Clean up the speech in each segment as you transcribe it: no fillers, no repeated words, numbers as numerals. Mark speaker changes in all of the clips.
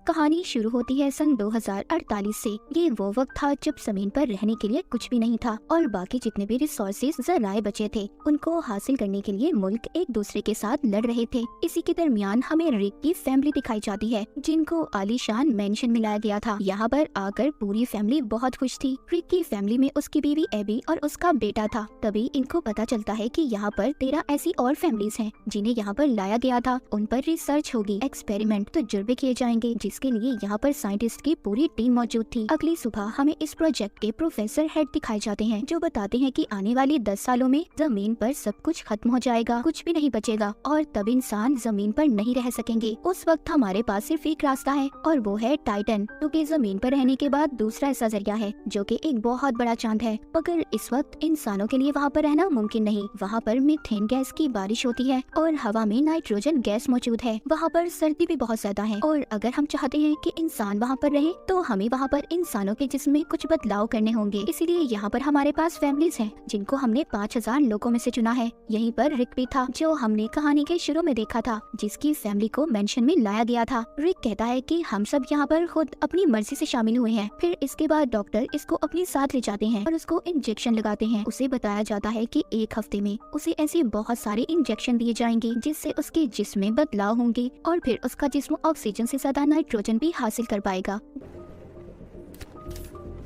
Speaker 1: कहानी शुरू होती है सन 2048 से। ये वो वक्त था जब जमीन पर रहने के लिए कुछ भी नहीं था और बाकी जितने भी रिसोर्सेज जराए बचे थे उनको हासिल करने के लिए मुल्क एक दूसरे के साथ लड़ रहे थे। इसी के दरमियान हमें रिक की फैमिली दिखाई जाती है जिनको आलीशान मेंशन मिलाया गया था। यहाँ पर आकर पूरी फैमिली बहुत खुश थी। रिक की फैमिली में उसकी बीवी एबी और उसका बेटा था। तभी इनको पता चलता है कि यहाँ पर 13 ऐसी और फैमिलीज हैं जिन्हें यहाँ पर लाया गया था। उन पर रिसर्च होगी, एक्सपेरिमेंट तजुर्बे किए जाएंगे, जिसके लिए यहाँ पर साइंटिस्ट की पूरी टीम मौजूद थी। अगली सुबह हमें इस प्रोजेक्ट के प्रोफेसर हेड दिखाए जाते हैं जो बताते हैं कि आने वाले 10 सालों में जमीन पर सब कुछ खत्म हो जाएगा, कुछ भी नहीं बचेगा और तब इंसान जमीन पर नहीं रह सकेंगे। उस वक्त हमारे पास सिर्फ एक रास्ता है और वो है टाइटन, क्योंकि जमीन पर रहने के बाद दूसरा ऐसा जरिया है जो कि एक बहुत बड़ा चांद है। मगर इस वक्त इंसानों के लिए वहाँ पर रहना मुमकिन नहीं। वहाँ पर मीथेन गैस की बारिश होती है और हवा में नाइट्रोजन गैस मौजूद है। वहाँ पर सर्दी भी बहुत ज्यादा है और अगर हम चाहते हैं कि इंसान वहाँ पर रहे तो हमें वहाँ पर इंसानों के जिस्म में कुछ बदलाव करने होंगे। इसीलिए यहाँ पर हमारे पास फैमिलीज हैं जिनको हमने 5000 लोगों में से चुना है। यहीं पर रिक भी था जो हमने कहानी के शुरू में देखा था, जिसकी फैमिली को मेंशन में लाया गया था। रिक कहता है कि हम सब यहाँ पर खुद अपनी मर्जी से शामिल हुए हैं। फिर इसके बाद डॉक्टर इसको अपने साथ ले जाते हैं और उसको इंजेक्शन लगाते हैं। उसे बताया जाता है कि एक हफ्ते में उसे ऐसे बहुत सारे इंजेक्शन दिए जाएंगे जिससे उसके जिस्म में बदलाव होंगे और फिर उसका जिस्म ऑक्सीजन से ज्यादा नाइट्रोजन भी हासिल कर पाएगा।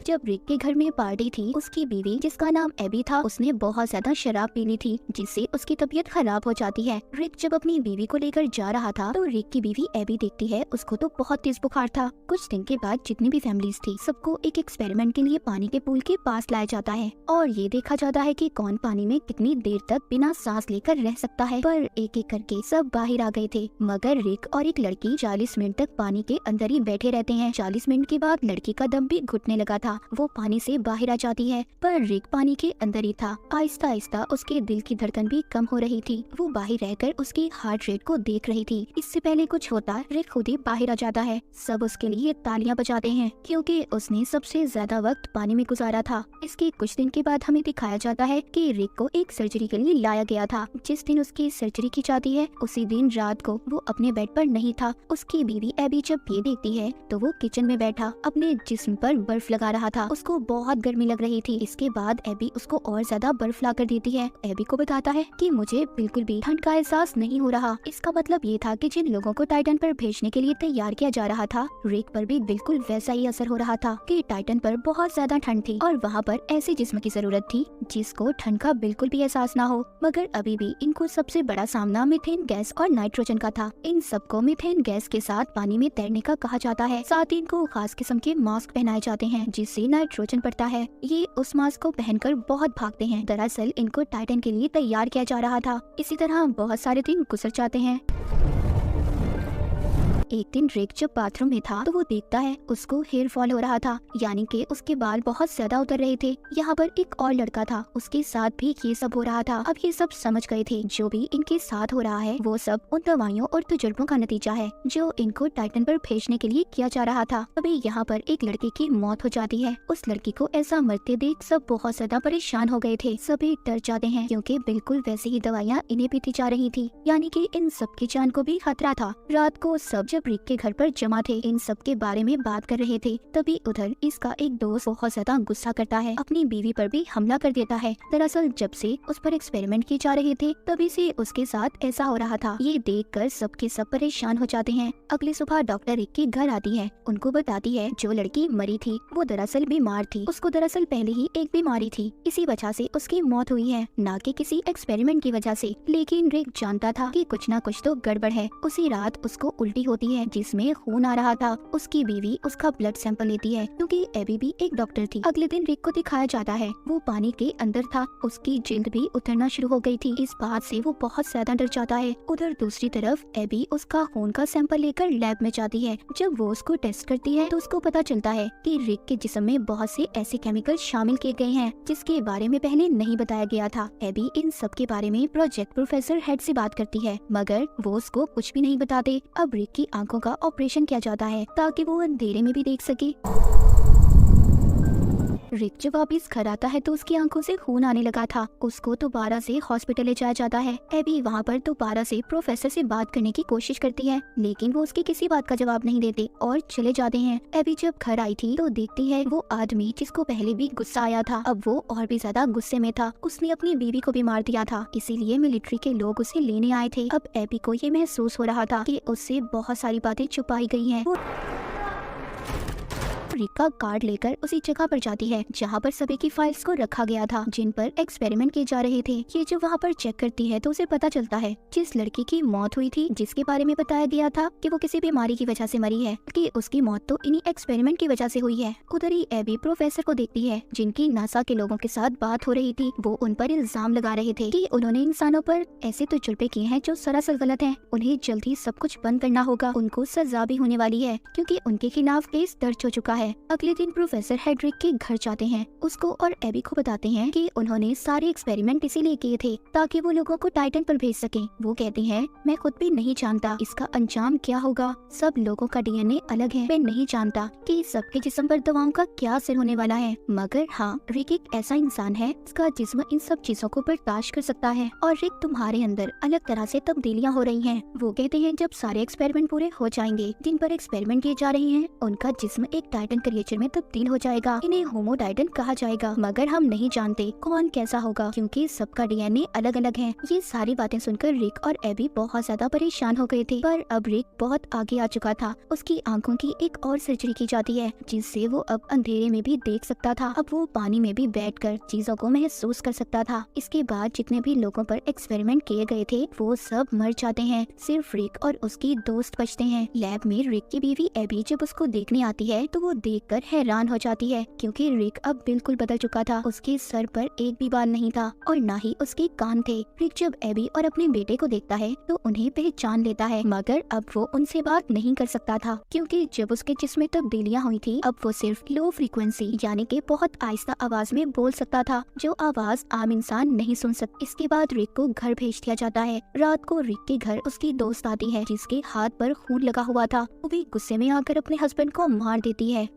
Speaker 1: जब रिक के घर में पार्टी थी, उसकी बीवी जिसका नाम एबी था उसने बहुत ज्यादा शराब पी ली थी जिससे उसकी तबीयत खराब हो जाती है। रिक जब अपनी बीवी को लेकर जा रहा था तो रिक की बीवी एबी देखती है उसको तो बहुत तेज बुखार था। कुछ दिन के बाद जितनी भी फैमिलीज थी सबको एक एक्सपेरिमेंट के लिए पानी के पूल के पास लाया जाता है और ये देखा जाता है कि कौन पानी में कितनी देर तक बिना सांस लेकर रह सकता है। पर एक एक करके सब बाहर आ गए थे मगर रिक और एक लड़की 40 मिनट तक पानी के अंदर ही बैठे रहते हैं। 40 मिनट के बाद लड़की का दम भी घुटने लगा था, वो पानी से बाहर आ जाती है पर रिक पानी के अंदर ही था। आहिस्ता आहिस्ता उसके दिल की धड़कन भी कम हो रही थी। वो बाहर रहकर उसकी हार्ट रेट को देख रही थी। इससे पहले कुछ होता रिक खुद ही बाहर आ जाता है। सब उसके लिए तालियां बजाते हैं क्योंकि उसने सबसे ज्यादा वक्त पानी में गुजारा था। इसके कुछ दिन के बाद हमें दिखाया जाता है कि रिक को एक सर्जरी के लिए लाया गया था। जिस दिन उसकी सर्जरी की जाती है उसी दिन रात को वो अपने बेड पर नहीं था। उसकी बीवी एबी जब ये देखती है तो वो किचन में बैठा अपने जिस्म पर बर्फ लगा रहा था। उसको बहुत गर्मी लग रही थी। इसके बाद एबी उसको और ज्यादा बर्फ ला कर देती है। एबी को बताता है कि मुझे बिल्कुल भी ठंड का एहसास नहीं हो रहा। इसका मतलब ये था कि जिन लोगों को टाइटन पर भेजने के लिए तैयार किया जा रहा था रिक पर भी बिल्कुल वैसा ही असर हो रहा था कि टाइटन पर बहुत ज्यादा ठंड थी और वहाँ पर ऐसे जिस्म की जरूरत थी जिसको ठंड का बिल्कुल भी एहसास ना हो। मगर अभी भी इनको सबसे बड़ा सामना मीथेन गैस और नाइट्रोजन का था। इन सबको मीथेन गैस के साथ पानी में तैरने का कहा जाता है। साथ ही इनको खास किस्म के मास्क पहनाए जाते हैं जिससे नाइट्रोजन पड़ता है। ये उस मास्क को पहनकर बहुत भागते हैं। दरअसल इनको टाइटन के लिए तैयार किया जा रहा था। इसी तरह बहुत सारे दिन गुजर जाते हैं। एक दिन रिक जब बाथरूम में था तो वो देखता है उसको हेयर फॉल हो रहा था, यानी कि उसके बाल बहुत ज्यादा उतर रहे थे। यहाँ पर एक और लड़का था, उसके साथ भी ये सब हो रहा था। अब ये सब समझ गए थे जो भी इनके साथ हो रहा है वो सब उन दवाइयों और तजुर्बों का नतीजा है जो इनको टाइटन पर भेजने के लिए किया जा रहा था। अभी यहाँ पर एक लड़के की मौत हो जाती है। उस लड़की को ऐसा मरते देख सब बहुत ज्यादा परेशान हो गए थे। सभी डर जाते हैं क्योंकि बिल्कुल वैसी ही दवाइयाँ इन्हें पीती जा रही थी, यानी कि इन सबकी जान को भी खतरा था। रात को सब जब रिक के घर पर जमा थे इन सब के बारे में बात कर रहे थे तभी उधर इसका एक दोस्त बहुत ज्यादा गुस्सा करता है, अपनी बीवी पर भी हमला कर देता है। दरअसल जब से उस पर एक्सपेरिमेंट किए जा रहे थे तभी से उसके साथ ऐसा हो रहा था। ये देखकर सबके सब परेशान हो जाते हैं। अगली सुबह डॉक्टर रिक के घर आती है, उनको बताती है जो लड़की मरी थी वो दरअसल बीमार थी। उसको दरअसल पहले ही एक बीमारी थी, इसी वजह से उसकी मौत हुई है, ना कि किसी एक्सपेरिमेंट की वजह से। लेकिन रिक जानता था कि कुछ ना कुछ तो गड़बड़ है। उसी रात उसको उल्टी होती है जिसमें खून आ रहा था। उसकी बीवी उसका ब्लड सैंपल लेती है क्योंकि एबी भी एक डॉक्टर थी। अगले दिन रिक को दिखाया जाता है वो पानी के अंदर था, उसकी जिल्द भी उतरना शुरू हो गई थी। इस बात से वो बहुत ज्यादा डर जाता है। उधर दूसरी तरफ एबी उसका खून का सैंपल लेकर लैब में जाती है। जब वो उसको टेस्ट करती है तो उसको पता चलता है कि रिक के जिस्म में बहुत से ऐसे केमिकल शामिल किए गए हैं जिसके बारे में पहले नहीं बताया गया था। एबी इन सब के बारे में प्रोजेक्ट प्रोफेसर हेड से बात करती है मगर वो उसको कुछ भी नहीं बताते। अब रिक की आंखों का ऑपरेशन किया जाता है ताकि वो अंधेरे में भी देख सके। रिक जब वापिस घर आता है तो उसकी आंखों से खून आने लगा था। उसको दोबारा से हॉस्पिटल ले जाया जाता है। एबी वहाँ पर दोबारा से प्रोफेसर से बात करने की कोशिश करती है, लेकिन वो उसकी किसी बात का जवाब नहीं देते और चले जाते हैं। एबी जब घर आई थी तो देखती है वो आदमी जिसको पहले भी गुस्सा आया था, अब वो और भी ज्यादा गुस्से में था। उसने अपनी बीवी को भी मार दिया था, इसीलिए मिलिट्री के लोग उसे लेने आए थे। अब एबी को ये महसूस हो रहा था कि उससे बहुत सारी बातें छुपाई गई हैं। रिक का कार्ड लेकर उसी जगह पर जाती है जहाँ पर सभी की फाइल्स को रखा गया था जिन पर एक्सपेरिमेंट किए जा रहे थे। ये जो वहाँ पर चेक करती है तो उसे पता चलता है जिस लड़की की मौत हुई थी, जिसके बारे में बताया गया था कि वो किसी बीमारी की वजह से मरी है, कि उसकी मौत तो इन्हीं एक्सपेरिमेंट की वजह से हुई है। उधर ही एबी प्रोफेसर को देखती है जिनकी नासा के लोगों के साथ बात हो रही थी। वो उन पर इल्जाम लगा रहे थे कि उन्होंने इंसानों पर ऐसे तजुर्बे किए हैं जो सरासर गलत हैं। उन्हें जल्द ही सब कुछ बंद करना होगा। उनको सजा भी होने वाली है क्योंकि उनके खिलाफ केस दर्ज हो चुका है। अगले दिन प्रोफेसर हेड्रिक के घर जाते हैं। उसको और एबी को बताते हैं कि उन्होंने सारे एक्सपेरिमेंट इसीलिए किए थे ताकि वो लोगों को टाइटन पर भेज सकें। वो कहते हैं मैं खुद भी नहीं जानता इसका अंजाम क्या होगा। सब लोगों का डीएनए अलग है। मैं नहीं जानता कि सबके जिस्म पर दवाओं का क्या असर होने वाला है, मगर हाँ, रिक एक ऐसा इंसान है जिसका जिस्म इन सब चीजों को बर्दाश्त कर सकता है। और रिक, तुम्हारे अंदर अलग तरह से तब्दीलियाँ हो रही हैं। वो कहते हैं जब सारे एक्सपेरिमेंट पूरे हो जाएंगे जिन पर एक्सपेरिमेंट किए जा रहे हैं, उनका जिस्म एक टाइटन क्रिएचर में तब्दील हो जाएगा। इन्हें होमो टाइटन कहा जाएगा, मगर हम नहीं जानते कौन कैसा होगा क्योंकि सबका डीएनए अलग अलग है। ये सारी बातें सुनकर रिक और एबी बहुत ज्यादा परेशान हो गए थे, पर अब रिक बहुत आगे आ चुका था। उसकी आंखों की एक और सर्जरी की जाती है जिससे वो अब अंधेरे में भी देख सकता था। अब वो पानी में भी बैठकर चीजों को महसूस कर सकता था। इसके बाद जितने भी लोगों पर एक्सपेरिमेंट किए गए थे वो सब मर जाते हैं। सिर्फ रिक और उसकी दोस्त बचते हैं। लैब में रिक की बीवी एबी जब उसको देखने आती है तो वो देखकर हैरान हो जाती है क्योंकि रिक अब बिल्कुल बदल चुका था। उसके सर पर एक भी बाल नहीं था और न ही उसके कान थे। रिक जब एबी और अपने बेटे को देखता है तो उन्हें पहचान लेता है, मगर अब वो उनसे बात नहीं कर सकता था क्योंकि जब उसके जिस्म में तब्दीलियां हुई थी अब वो सिर्फ लो फ्रीक्वेंसी यानी कि बहुत आहिस्ता आवाज में बोल सकता था, जो आवाज आम इंसान नहीं सुन सकता। इसके बाद रिक को घर भेज दिया जाता है। रात को रिक के घर उसकी दोस्त आती है जिसके हाथ पर खून लगा हुआ था। वो भी गुस्से में आकर अपने हस्बैंड को मार देती है।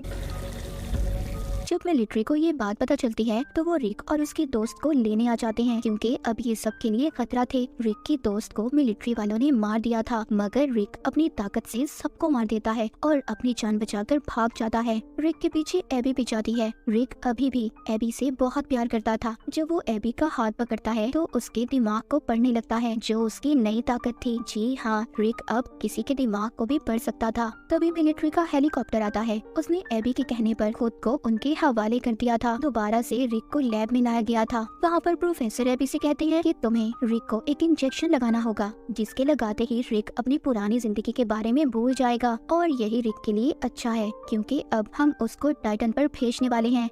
Speaker 1: जब मिलिट्री को ये बात पता चलती है तो वो रिक और उसकी दोस्त को लेने आ जाते हैं क्योंकि अब ये सब के लिए खतरा थे। रिक की दोस्त को मिलिट्री वालों ने मार दिया था, मगर रिक अपनी ताकत से सबको मार देता है और अपनी जान बचाकर भाग जाता है। रिक के पीछे एबी भी जाती है। रिक अभी भी एबी से बहुत प्यार करता था। जब वो एबी का हाथ पकड़ता है तो उसके दिमाग को पढ़ने लगता है, जो उसकी नई ताकत थी। जी हाँ, रिक अब किसी के दिमाग को भी पढ़ सकता था। तभी मिलिट्री का हेलीकॉप्टर आता है। उसने एबी के कहने पर खुद को उनके हवाले कर दिया था। दोबारा से रिक को लैब में लाया गया था। वहाँ पर प्रोफेसर एबी से कहते हैं कि तुम्हें रिक को एक इंजेक्शन लगाना होगा, जिसके लगाते ही रिक अपनी पुरानी जिंदगी के बारे में भूल जाएगा और यही रिक के लिए अच्छा है क्योंकि अब हम उसको टाइटन पर भेजने वाले हैं।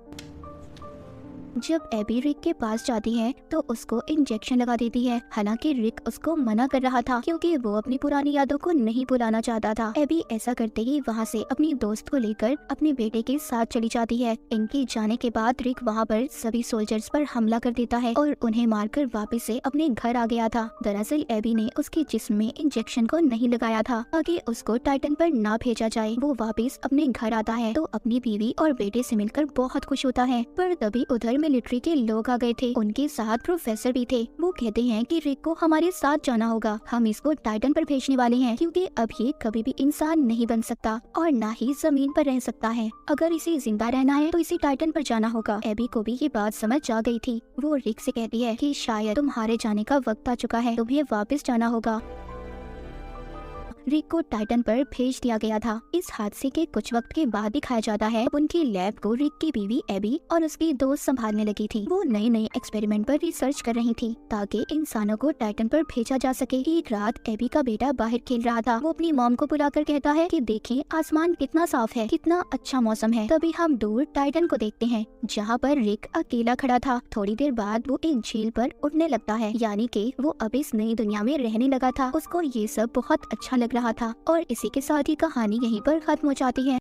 Speaker 1: जब एबी रिक के पास जाती है तो उसको इंजेक्शन लगा देती है। हालांकि रिक उसको मना कर रहा था क्योंकि वो अपनी पुरानी यादों को नहीं भुलाना चाहता था। एबी ऐसा करते ही वहाँ से अपनी दोस्त को लेकर अपने बेटे के साथ चली जाती है। इनके जाने के बाद रिक वहाँ पर सभी सोल्जर्स पर हमला कर देता है और उन्हें मारकर वापस से अपने घर आ गया था। दरअसल एबी ने उसके जिस्म में इंजेक्शन को नहीं लगाया था ताकि उसको टाइटन पर ना भेजा जाए। वो वापस अपने घर आता है तो अपनी बीवी और बेटे से मिलकर बहुत खुश होता है, पर तभी उधर मिलिट्री के लोग आ गए थे। उनके साथ प्रोफेसर भी थे। वो कहते हैं कि रिक को हमारे साथ जाना होगा, हम इसको टाइटन पर भेजने वाले हैं क्योंकि अब ये कभी भी इंसान नहीं बन सकता और ना ही जमीन पर रह सकता है। अगर इसे जिंदा रहना है तो इसे टाइटन पर जाना होगा। एबी को भी ये बात समझ आ गई थी। वो रिक से कहती है कि शायद तुम्हारे जाने का वक्त आ चुका है, तुम्हें वापस जाना होगा। रिक को टाइटन पर भेज दिया गया था। इस हादसे के कुछ वक्त के बाद दिखाया जाता है उनकी लैब को रिक की बीवी एबी और उसकी दोस्त संभालने लगी थी। वो नए नए एक्सपेरिमेंट पर रिसर्च कर रही थी ताकि इंसानों को टाइटन पर भेजा जा सके। एक रात एबी का बेटा बाहर खेल रहा था। वो अपनी मॉम को बुलाकर कहता है कि देखें आसमान कितना साफ है, कितना अच्छा मौसम है। तभी हम दूर टाइटन को देखते हैं जहाँ पर रिक अकेला खड़ा था। थोड़ी देर बाद वो एक झील पर उड़ने लगता है, यानी कि वो अब इस नई दुनिया में रहने लगा था। उसको ये सब बहुत अच्छा लग रहा था और इसी के साथ ही कहानी यहीं पर खत्म हो जाती है।